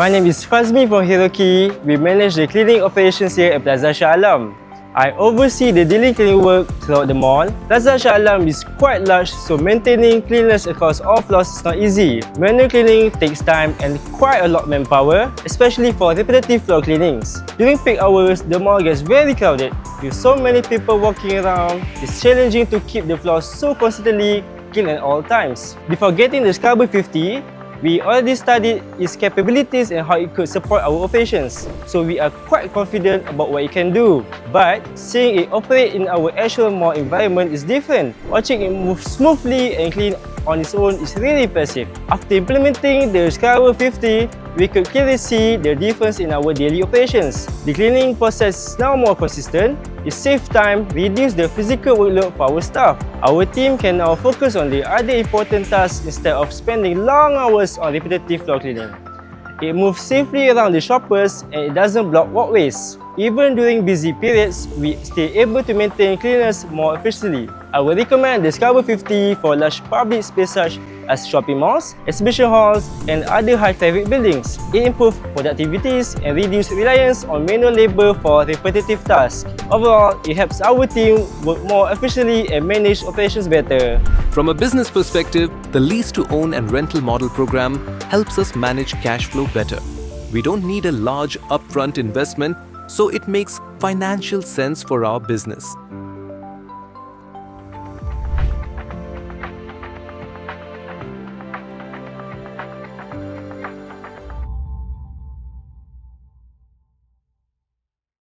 My name is Fazmi from Hiroki. We manage the cleaning operations here at Plaza Shah Alam. I oversee the daily cleaning work throughout the mall. Plaza Shah Alam is quite large, so maintaining cleanliness across all floors is not easy. Manual cleaning takes time and quite a lot of manpower, especially for repetitive floor cleanings. During peak hours, the mall gets very crowded. With so many people walking around, it's challenging to keep the floors so constantly clean at all times. Before getting the Scrubber 50, we already studied its capabilities and how it could support our operations, so we are quite confident about what it can do. But seeing it operate in our actual mall environment is different. Watching it move smoothly and clean on its own is really impressive. After implementing the Scrubber 50, we could clearly see the difference in our daily operations. The cleaning process is now more consistent, it saves time, reduces the physical workload for our staff. Our team can now focus on the other important tasks instead of spending long hours on repetitive floor cleaning. It moves safely around the shoppers and it doesn't block walkways. Even during busy periods, we stay able to maintain cleanliness more efficiently. I would recommend the Scrubber 50 for large public space such as shopping malls, exhibition halls, and other high-traffic buildings. It improves productivities and reduces reliance on manual labor for repetitive tasks. Overall, it helps our team work more efficiently and manage operations better. From a business perspective, the lease-to-own and rental model program helps us manage cash flow better. We don't need a large upfront investment, so it makes financial sense for our business.